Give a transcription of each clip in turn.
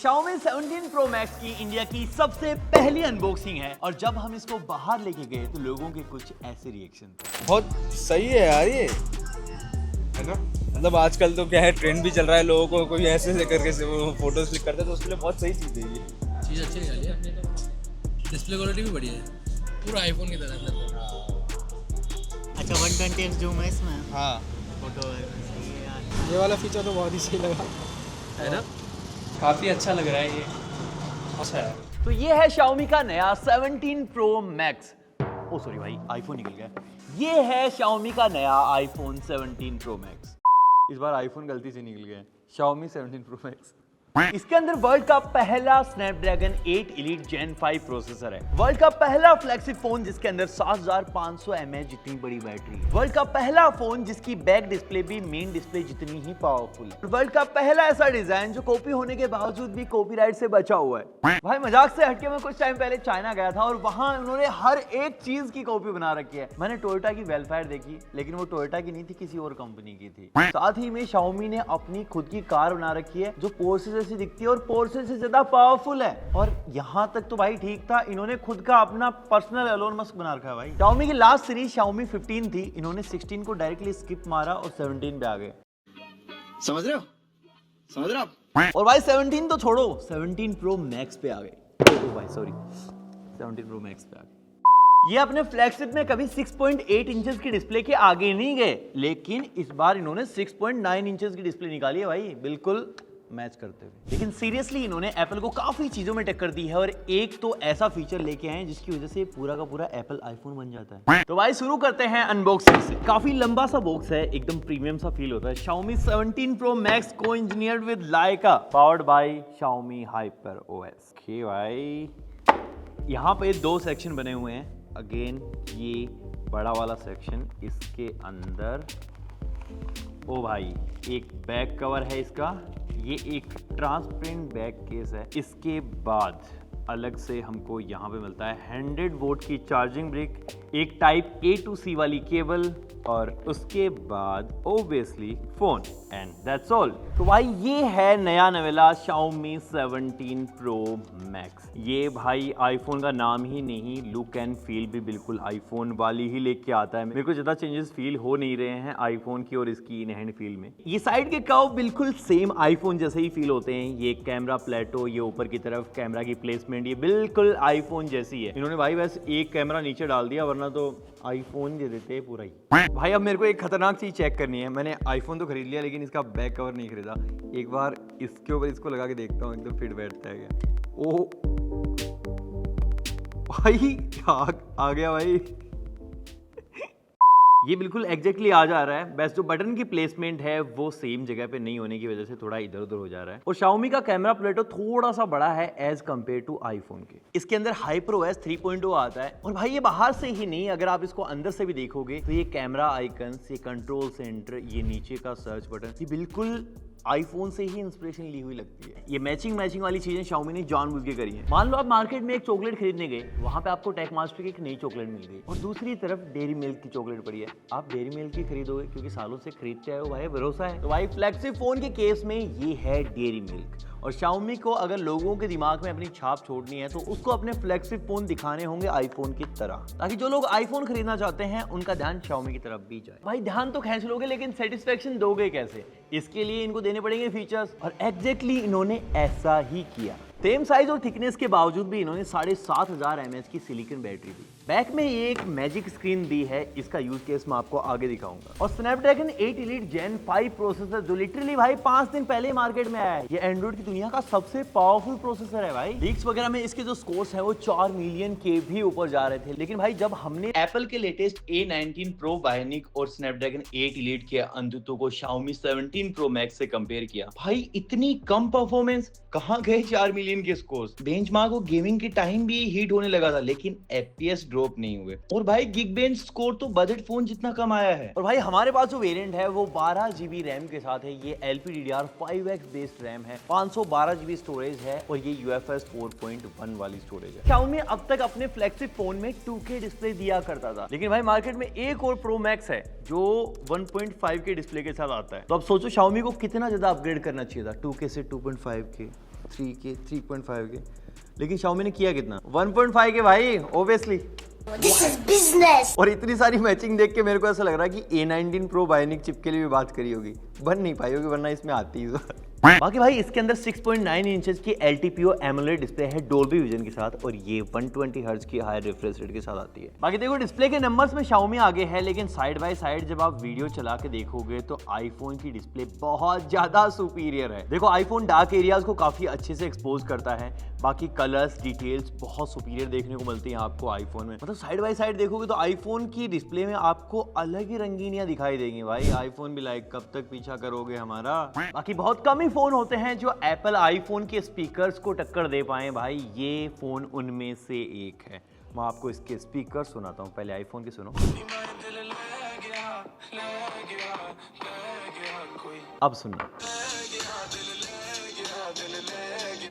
Xiaomi 17 Pro Max की India की सबसे पहली अनबॉक्सिंग है और जब हम इसको बाहर लेके गए तो लोगों के कुछ ऐसे रिएक्शन थे। बहुत सही है यार ये, है ना। मतलब आजकल तो क्या है, ट्रेंड भी चल रहा है, लोगों को कोई ऐसे ऐसे करके से वो फोटोज क्लिक करते हैं, तो उसके लिए बहुत सही चीज़ है ये। चीज़ अच्छी निकाली है आपने, तो डिस्प्ले क्वालिटी भी बढ़िया है, पूरा आईफोन की तरह है। अच्छा 120x जूम है इसमें। हाँ, फोटो सही है यार। ये वाला फीचर तो बहुत ही सही लगा है ना, काफ़ी अच्छा लग रहा है ये। अच्छा है। तो ये है Xiaomi का नया 17 Pro Max। ओ सॉरी भाई, आईफोन निकल गया। ये है Xiaomi का नया iPhone 17 Pro Max। इस बार आईफोन गलती से निकल गया। Xiaomi 17 Pro Max। इसके अंदर वर्ल्ड का पहला Snapdragon 8 Elite Gen 5 प्रोसेसर है। वर्ल्ड का पहला फ्लैगशिप फोन जिसके अंदर 7500 mAh जितनी बड़ी बैटरी है। वर्ल्ड का पहला फोन जिसकी बैक डिस्प्ले भी मेन डिस्प्ले जितनी ही पावरफुल है। वर्ल्ड का पहला ऐसा डिजाइन जो कॉपी होने के बावजूद भी कॉपीराइट से बचा हुआ है। भाई मजाक से हटके मैं कुछ टाइम पहले चाइना गया था और वहां उन्होंने हर एक चीज की कॉपी बना रखी है। मैंने टोयोटा की वेलफेयर देखी, लेकिन वो टोयोटा की नहीं थी, किसी और कंपनी की थी। साथ ही में Xiaomi ने अपनी खुद की कार बना रखी है जो पोर्शे जैसी दिखती है और पोर्शे से ज्यादा पावरफुल है। और यहां तक तो भाई ठीक था, इन्होंने खुद का अपना पर्सनल एलोन मस्क बना रखा है भाई। Xiaomi की लास्ट सीरीज Xiaomi 15 थी, इन्होंने 16 को डायरेक्टली स्किप मारा और 17 पे आ गए। समझ रहे हो? समझ रहे हो आप? और भाई 17 तो छोड़ो, 17 Pro Max पे आ गए। ओ भाई सॉरी, 17 Pro Max पे आ गए। ये अपने फ्लैगशिप में कभी 6.8 इंचेस की डिस्प्ले के आगे नहीं गए, लेकिन इस बार इन्होंने 6.9 इंचेस की डिस्प्ले निकाली है भाई, बिल्कुल मैच करते हुए। लेकिन सीरियसली इन्होंने एप्पल को काफी चीजों में टक्कर दी है और एक तो ऐसा फीचर लेके आए हैं जिसकी वजह से पूरा का पूरा एप्पल आईफोन बन जाता है। तो भाई शुरू करते हैं अनबॉक्सिंग से। काफी लंबा सा बॉक्स है, एकदम प्रीमियम सा फील होता है। Xiaomi 17 Pro Max को engineered with Leica, powered by Xiaomi HyperOS। Okay भाई, यहाँ पे दो सेक्शन बने हुए हैं। अगेन ये बड़ा वाला सेक्शन, इसके अंदर ओ भाई एक बैक कवर है इसका, ये एक ट्रांसपेरेंट बैक केस है। इसके बाद अलग से हमको यहाँ पे मिलता है 100 वोल्ट की चार्जिंग ब्रिक, एक टाइप A to C वाली केबल और उसके बाद obviously phone and that's all. तो भाई ये है नया नवेला Xiaomi 17 Pro Max। ये भाई आईफोन का नाम ही नहीं, लुक एंड फील भी बिल्कुल आईफोन वाली ही लेके आता है। मेरे को ज़्यादा चेंजेस फील हो नहीं रहे हैं आईफोन की और इसकी इन हैंड फील में। ये साइड के कर्व बिल्कुल सेम आईफोन जैसे ही फील होते हैं। ये कैमरा प्लेटो, ये ऊपर की तरफ कैमरा की प्लेसमेंट, ये बिल्कुल आईफोन जैसी है। इन्होंने भाई बस एक कैमरा नीचे डाल दिया, वरना तो आईफोन दे देते पूरा ही। भाई अब मेरे को एक खतरनाक चीज चेक करनी है। मैंने आईफोन तो खरीद लिया लेकिन इसका बैक कवर नहीं खरीदा। एक बार इसके ऊपर इसको लगा के देखता हूँ एकदम फिट बैठता है क्या। ओ भाई आ गया भाई। ये बिल्कुल एग्जैक्टली आ जा रहा है, बस जो बटन की प्लेसमेंट है वो सेम जगह पे नहीं होने की वजह से थोड़ा इधर उधर हो जा रहा है। और Xiaomi का कैमरा प्लेटो थोड़ा सा बड़ा है एज कंपेयर टू आईफोन के। इसके अंदर HyperOS 3.0 आता है और भाई ये बाहर से ही नहीं, अगर आप इसको अंदर से भी देखोगे तो ये कैमरा आइकन्स, ये कंट्रोल सेंटर, ये नीचे का सर्च बटन, ये बिल्कुल आईफोन से ही इंस्पिरेशन ली हुई लगती है। ये मैचिंग वाली चीजें Xiaomi ने जानबूझ के करी है। मान लो आप मार्केट में एक चॉकलेट खरीदने गए, वहां पे आपको टेक मास्टर की एक नई चॉकलेट मिल गई और दूसरी तरफ डेयरी मिल्क की चॉकलेट पड़ी है। आप डेयरी मिल्क की खरीदोगे क्योंकि सालों से खरीदते आए हो भाई, भरोसा है। तो भाई फ्लैगशिप फोन के केस में ये है डेयरी मिल्क। और Xiaomi को अगर लोगों के दिमाग में अपनी छाप छोड़नी है तो उसको अपने फ्लैगशिप फोन दिखाने होंगे आईफोन की तरह, ताकि जो लोग आईफोन खरीदना चाहते हैं उनका ध्यान Xiaomi की तरफ भी जाए। भाई ध्यान तो खींच लोगे लेकिन सेटिस्फेक्शन दोगे कैसे? इसके लिए इनको देने पड़ेंगे फीचर्स और एग्जैक्टली इन्होंने ऐसा ही किया। सेम साइज और थिकनेस के बावजूद भी इन्होंने 7500 mAh की सिलिकॉन बैटरी दी। बैक में ये एक मैजिक स्क्रीन दी है, इसका यूज केस मैं आपको आगे दिखाऊंगा। और Snapdragon 8 Elite Gen 5 प्रोसेसर जो लिटरली भाई 5 दिन पहले मार्केट में आया है। ये एंड्रॉइड की दुनिया का सबसे पावरफुल प्रोसेसर है भाई। लीक्स वगैरह में इसके जो स्कोर्स हैं वो 4 मिलियन के भी ऊपर जा रहे थे, लेकिन भाई जब हमने एप्पल के लेटेस्ट A19 Pro Bionic और Snapdragon 8 Elite के अंतुत्व को Xiaomi 17 Pro Max से कंपेयर किया, भाई इतनी कम परफॉर्मेंस, कहां गए 4 मिलियन के स्कोर्स। बेंचमार्क और गेमिंग के टाइम भी हिट होने लगा था, लेकिन FPS ड्रॉप नहीं हुए। और भाई Geekbench स्कोर तो बजट फोन जितना कम आया है। और भाई हमारे पास जो वेरिएंट है वो 12 GB रैम के साथ है। ये LPDDR5X बेस्ड रैम है, 512 GB स्टोरेज है और ये UFS 4.1 वाली स्टोरेज है। Xiaomi अब तक अपने फ्लैगशिप फोन में 2K डिस्प्ले दिया करता था, लेकिन भाई मार्केट में एक और Pro Max है जो 1.5 के डिस्प्ले के साथ आता है। तो अब सोचो Xiaomi को कितना ज्यादा अपग्रेड करना चाहिए था 2K से 2.5K। 3 के 3.5 के, लेकिन Xiaomi ने किया कितना 1.5 के भाई ऑब्वियसली। This is business. और इतनी सारी मैचिंग देख के मेरे को ऐसा लग रहा है कि A19 Pro बायोनिक चिप के लिए भी बात करी होगी, बन नहीं पाई होगी वरना इसमें आती ही। बाकी भाई इसके अंदर 6.9 इंचेस की LTPO AMOLED डिस्प्ले है डोल्बी विजन के साथ, और ये 120 हर्ट्ज की हाई रिफ्रेश रेट के साथ आती है। बाकी देखो डिस्प्ले के नंबर्स में Xiaomi आगे है, लेकिन साइड बाय साइड जब आप वीडियो चला के देखोगे तो आईफोन की डिस्प्ले बहुत ज्यादा सुपीरियर है। देखो आईफोन डार्क एरियाज को काफी अच्छे से एक्सपोज करता है, बाकी कलर्स डिटेल्स बहुत सुपीरियर देखने को मिलती हैं आपको आईफोन में। मतलब साइड बाय साइड देखोगे तो आईफोन की डिस्प्ले में आपको अलग ही रंगीनियां दिखाई देंगी भाई। आईफोन भी लाइक कब तक पीछा करोगे हमारा। बाकी बहुत कम ही फोन होते हैं जो एप्पल आईफोन के स्पीकर्स को टक्कर दे पाए भाई, ये फोन उनमें से एक है। मैं आपको इसके स्पीकर सुनाता हूँ, पहले आईफोन के सुनो। अब सुनना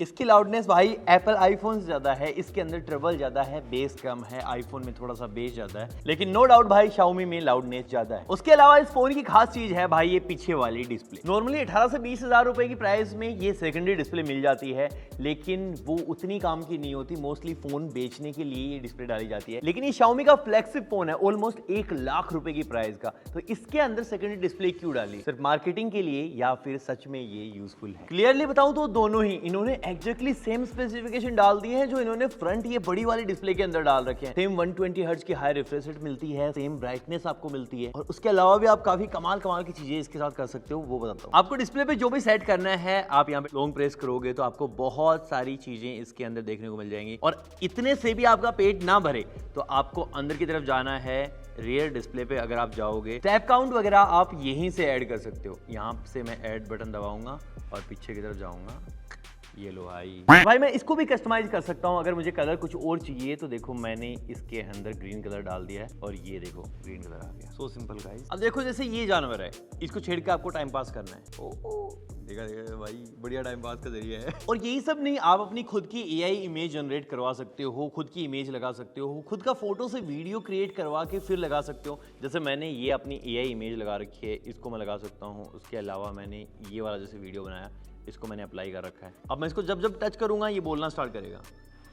इसकी लाउडनेस भाई एप्पल आईफोन से ज्यादा है, इसके अंदर ट्रबल ज्यादा है, बेस कम है, आईफोन में थोड़ा सा बेस ज्यादा है, लेकिन नो डाउट भाई Xiaomi में लाउडनेस ज्यादा है। उसके अलावा इस फोन की खास चीज है भाई ये पीछे वाली डिस्प्ले। नॉर्मली 18 से 20 हजार रुपए की प्राइस में ये सेकेंडरी डिस्प्ले मिल जाती है, लेकिन वो उतनी काम की नहीं होती। मोस्टली फोन बेचने के लिए ये डिस्प्ले डाली जाती है, लेकिन ये Xiaomi का फ्लैगशिप फोन है ऑलमोस्ट 1 लाख रुपए की प्राइस का, तो इसके अंदर सेकेंडरी डिस्प्ले क्यों डाली? सिर्फ मार्केटिंग के लिए या फिर सच में ये यूजफुल है? क्लियरली बताऊं तो दोनों ही। इन्होंने एग्जैक्टली सेम स्पेसिफिकेशन डाल दिए हैं जो इन्होंने फ्रंट ये बड़ी वाली डिस्प्ले के अंदर डाल रखे हैं। सेम 120 हर्ट्ज की हाई रिफ्रेश रेट मिलती है, सेम ब्राइटनेस आपको मिलती है, और उसके अलावा भी आप काफी कमाल की चीजें इसके साथ कर सकते हो, वो बताता हूँ आपको। डिस्प्ले पे जो भी सेट करना है आप यहाँ पे लॉन्ग प्रेस करोगे तो आपको बहुत सारी चीजें इसके अंदर देखने को मिल जाएंगी, और इतने से भी आपका पेट ना भरे तो आपको अंदर की तरफ जाना है। रियर डिस्प्ले पे अगर आप जाओगे टैप काउंट वगैरह आप यहीं से ऐड कर सकते हो। यहाँ से मैं ऐड बटन दबाऊंगा और पीछे की तरफ जाऊंगा, ये लो भाई मैं इसको भी कस्टमाइज कर सकता हूँ। अगर मुझे कलर कुछ और चाहिए तो देखो मैंने इसके अंदर ग्रीन कलर डाल दिया है और ये देखो ग्रीन कलर आ गया। So simple guys. अब देखो जैसे ये जानवर है, इसको छेड़ के आपको टाइम पास करना है। देखा भाई बढ़िया टाइम पास का जरिया है। और यही सब नहीं, आप अपनी खुद की AI इमेज जनरेट करवा सकते हो, खुद की इमेज लगा सकते हो, खुद का फोटो से वीडियो क्रिएट करवा के फिर लगा सकते हो। जैसे मैंने ये अपनी AI इमेज लगा रखी है, इसको मैं लगा सकता हूँ। उसके अलावा मैंने ये वाला जैसे वीडियो बनाया, इसको मैंने अप्लाई कर रखा है। अब मैं इसको जब जब टच करूंगा ये बोलना स्टार्ट करेगा।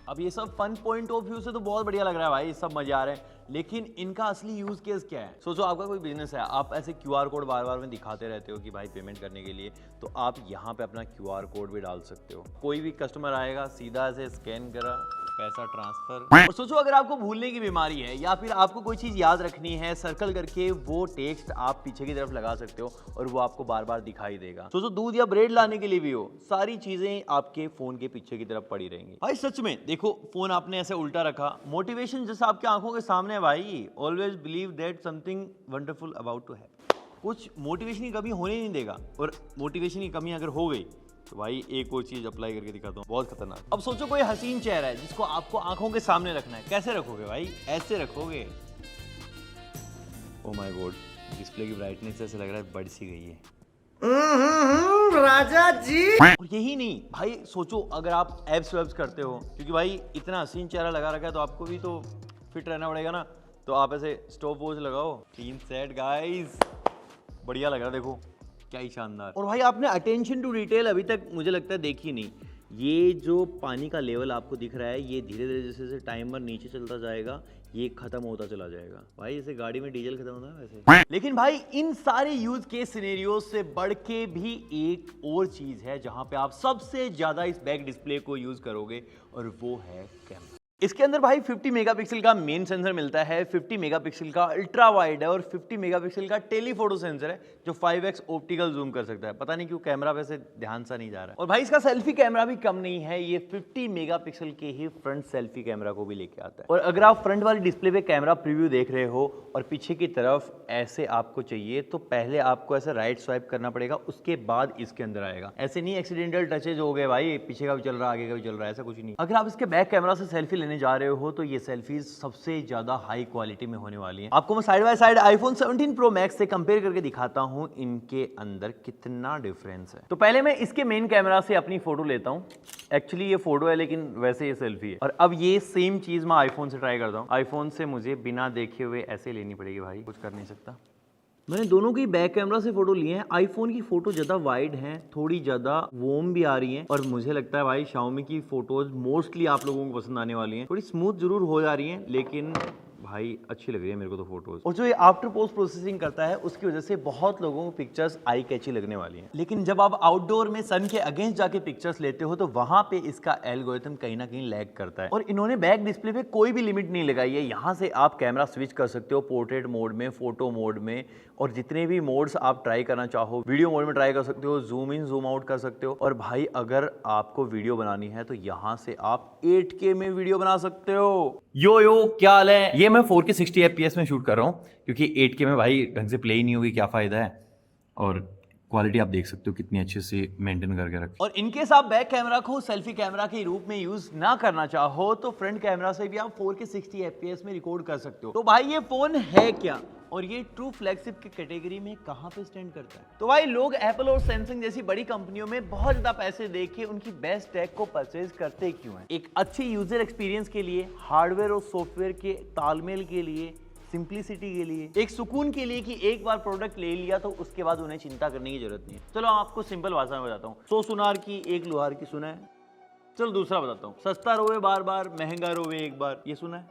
अब ये सब फन पॉइंट ऑफ व्यू से तो बहुत बढ़िया लग रहा है भाई, सब मजे आ रहे हैं, लेकिन इनका असली यूज केस क्या है? सोचो आपका कोई बिजनेस है, आप ऐसे QR कोड बार बार में दिखाते रहते हो कि भाई पेमेंट करने के लिए, तो आप यहाँ पे अपना QR कोड भी डाल सकते हो। कोई भी कस्टमर आएगा सीधा ऐसे स्कैन करा, पैसा ट्रांसफर। और सोचो अगर आपको भूलने की बीमारी है या फिर आपको कोई चीज याद रखनी है, सर्कल करके वो टेक्स्ट आप पीछे की तरफ लगा सकते हो और वो आपको बार बार दिखाई देगा। सोचो दूध या ब्रेड लाने के लिए भी हो, सारी चीजें आपके फोन के पीछे की तरफ पड़ी रहेंगी। भाई सच में देखो फोन आपने ऐसे उल्टा रखा, मोटिवेशन जैसा आपके आंखों के सामने है भाई। Always believe that something wonderful about to happen. कुछ मोटिवेशन की कमी होने नहीं देगा, और मोटिवेशन की कमी अगर हो गई तो भाई एक और चीज अप्लाई करके दिखाता हूँ, बहुत खतरनाक। अब सोचो कोई हसीन चेहरा है जिसको आपको आंखों के सामने रखना है, कैसे रखोगे भाई? ऐसे रखोगे। ओ माय गॉड, डिस्प्ले की ब्राइटनेस ऐसे लग रहा है बढ़ सी गई है। राजा जी। और यही नहीं भाई, सोचो अगर आप एब्स वेब्स करते हो, क्योंकि भाई इतना हसीन चेहरा लगा रखा है तो आपको भी तो फिट रहना पड़ेगा ना, तो आप ऐसे स्टॉप वॉच लगाओ। 3 सेट गाइस, बढ़िया लग रहा है, देखो क्या ही शानदार। और भाई आपने अटेंशन टू डिटेल अभी तक मुझे लगता है देखी नहीं। ये जो पानी का लेवल आपको दिख रहा है, ये धीरे धीरे जैसे जैसे टाइमर नीचे चलता जाएगा ये खत्म होता चला जाएगा। भाई जैसे गाड़ी में डीजल खत्म होता है वैसे। लेकिन भाई इन सारे यूज केस सिनेरियोज से बढ़ के भी एक और चीज है जहां पे आप सबसे ज्यादा इस बैक डिस्प्ले को यूज करोगे, और वो है कैमरा। इसके अंदर भाई 50 मेगापिक्सल का मेन सेंसर मिलता है, 50 मेगापिक्सल का अल्ट्रा वाइड है और 50 मेगापिक्सल का टेलीफोटो सेंसर है जो 5x ऑप्टिकल जूम कर सकता है। पता नहीं क्यों कैमरा वैसे ध्यान सा नहीं जा रहा है। और भाई इसका सेल्फी कैमरा भी कम नहीं है, ये 50 मेगापिक्सल के ही फ्रंट सेल्फी कैमरा को भी लेके आता है। और अगर आप फ्रंट वाली डिस्प्ले पे कैमरा प्रीव्यू देख रहे हो और पीछे की तरफ ऐसे आपको चाहिए, तो पहले आपको ऐसे राइट स्वाइप करना पड़ेगा, उसके बाद इसके अंदर आएगा। ऐसे नहीं एक्सीडेंटल टचेज हो गए भाई, पीछे का भी चल रहा है आगे का भी चल रहा है, ऐसा कुछ नहीं। अगर आप इसके बैक कैमरा से सेल्फी लेने जा रहे हो तो ये सेल्फीज सबसे ज्यादा हाई क्वालिटी में होने वाली हैं। आपको मैं side by side iPhone 17 Pro Max से कंपेयर करके दिखाता हूं इनके अंदर कितना डिफरेंस है। तो पहले मैं इसके मेन कैमरा से अपनी फोटो लेता हूं। एक्चुअली ये फोटो है लेकिन वैसे ये सेल्फी है। और अब ये सेम चीज मैं आईफोन से ट्राई करता हूं। आईफोन से मुझे बिना देखे हुए ऐसे लेनी पड़ेगी भाई, कुछ कर नहीं सकता। मैंने दोनों की बैक कैमरा से फोटो लिए हैं। आईफोन की फोटो ज्यादा वाइड हैं, थोड़ी ज्यादा वॉर्म भी आ रही हैं, और मुझे लगता है भाई Xiaomi की फोटोज मोस्टली आप लोगों को पसंद आने वाली हैं। थोड़ी स्मूथ जरूर हो जा रही हैं, लेकिन भाई अच्छी लग रही है मेरे को तो फोटोज। और जो ये आफ्टर पोस्ट प्रोसेसिंग करता है उसकी वजह से बहुत लोगों को पिक्चर्स आई कैची लगने वाली हैं। लेकिन जब आप आउटडोर में सन के अगेंस्ट जाके पिक्चर्स लेते हो तो वहां पे इसका एल्गोरिथम कहीं ना कहीं लैग करता है। और इन्होंने बैक डिस्प्ले पे कोई भी लिमिट नहीं लगाई है। यहाँ से आप कैमरा स्विच कर सकते हो पोर्ट्रेट मोड में, फोटो मोड में, और जितने भी मोड्स आप ट्राई करना चाहो वीडियो मोड में ट्राई कर सकते हो, जूम इन जूम आउट कर सकते हो। और भाई अगर आपको वीडियो बनानी है तो यहाँ से आप 8K में वीडियो बना सकते हो। यो क्या हाल है? ये मैं 4K 60 FPS में शूट कर रहा हूँ क्योंकि 8K में भाई ढंग से प्ले ही नहीं होगी, क्या फायदा है। और क्वालिटी आप देख सकते हो कितनी अच्छे से मेंटेन करके रखी। और इनकेस आप बैक कैमरा को सेल्फी कैमरा के रूप में यूज ना करना चाहो तो फ्रंट कैमरा से भी आप 4K 60 FPS में रिकॉर्ड कर सकते हो। तो भाई ये फोन है क्या और ये ट्रू फ्लैगशिप की कैटेगरी में कहां पे स्टैंड करता है? तो भाई लोग एप्पल और सैमसंग जैसी बड़ी कंपनियों में बहुत ज्यादा पैसे देके उनकी बेस्ट टेक को परचेज करते क्यों हैं? एक अच्छी यूजर एक्सपीरियंस के लिए, हार्डवेयर और सॉफ्टवेयर के तालमेल के लिए, सिंप्लिसिटी के लिए, एक सुकून के लिए कि एक बार प्रोडक्ट ले लिया तो उसके बाद उन्हें चिंता करने की जरूरत नहीं है। चलो आपको सिंपल भाषा में बताता हूँ। 100 सुनार की एक लोहार की सुना है? चलो दूसरा बताता हूँ। सस्ता रोवे बार बार, महंगा रोवे एक बार, ये सुना है?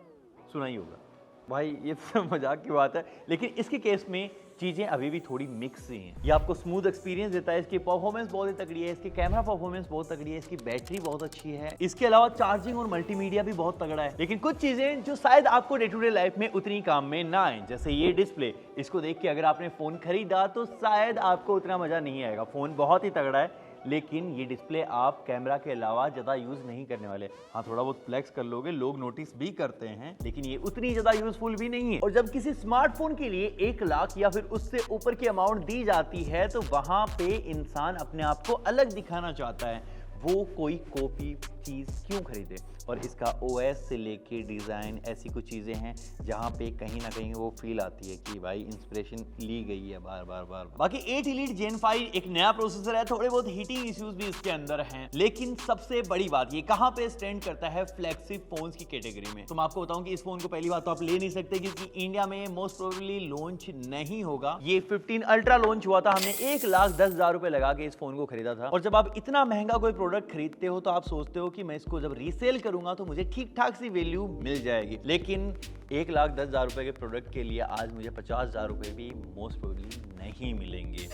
सुना ही होगा भाई। ये तो मजाक की बात है, लेकिन इसके केस में चीजें अभी भी थोड़ी मिक्स ही हैं। ये आपको स्मूथ एक्सपीरियंस देता है, इसकी परफॉर्मेंस बहुत ही तगड़ी है, इसकी कैमरा परफॉर्मेंस बहुत तगड़ी है, इसकी बैटरी बहुत अच्छी है, इसके अलावा चार्जिंग और मल्टीमीडिया भी बहुत तगड़ा है। लेकिन कुछ चीजें जो शायद आपको डे टू डे लाइफ में उतनी काम में ना आए, जैसे ये डिस्प्ले। इसको देख के अगर आपने फोन खरीदा तो शायद आपको उतना मजा नहीं आएगा। फोन बहुत ही तगड़ा है, लेकिन ये डिस्प्ले आप कैमरा के अलावा ज़्यादा यूज़ नहीं करने वाले। हाँ, थोड़ा बहुत फ्लेक्स कर लोगे, लोग नोटिस भी करते हैं, लेकिन ये उतनी ज़्यादा यूजफुल भी नहीं है। और जब किसी स्मार्टफोन के लिए 1 लाख या फिर उससे ऊपर की अमाउंट दी जाती है तो वहां पे इंसान अपने आप को अलग दिखाना चाहता है। वो कोई कॉपी चीज़ क्यों खरीदे? और इसका OS से लेके डिज़ाइन, ऐसी कुछ चीज़ें हैं जहाँ पे कहीं ना कहीं वो फील आती है कि भाई इंस्पिरेशन ली गई है बार बार बार। बाकी 8 Elite Gen 5 एक नया प्रोसेसर है, थोड़े बहुत हीटिंग इश्यूज भी इसके अंदर हैं, लेकिन सबसे बड़ी बात ये कहाँ पे स्टैंड करता है फ्लैगशिप फोन्स की कैटेगरी में। तो मैं आपको बताऊं कि इस फोन को पहली बात तो आप ले नहीं सकते क्योंकि इंडिया में मोस्ट प्रोबेबली लॉन्च नहीं होगा। ये 15 अल्ट्रा लॉन्च हुआ था, हमने 1,10,000 रुपए लगा के इस फोन को खरीदा था। और जब आप इतना महंगा कोई प्रोडक्ट खरीदते हो तो आप सोचते हो कि मैं इसको जब रीसेल करूंगा तो मुझे ठीक ठाक सी वैल्यू मिल जाएगी, लेकिन 1,10,000 रुपए के प्रोडक्ट के लिए आज मुझे 50,000 रुपए भी मोस्ट प्रोबेबली नहीं मिलेंगे।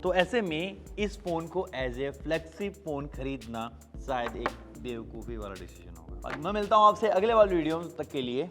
तो ऐसे में इस फोन को एज ए फ्लैगशिप फोन खरीदना शायद एक बेवकूफी वाला डिसीजन होगा। मैं मिलता हूं आपसे अगले वाले वीडियो तक के लिए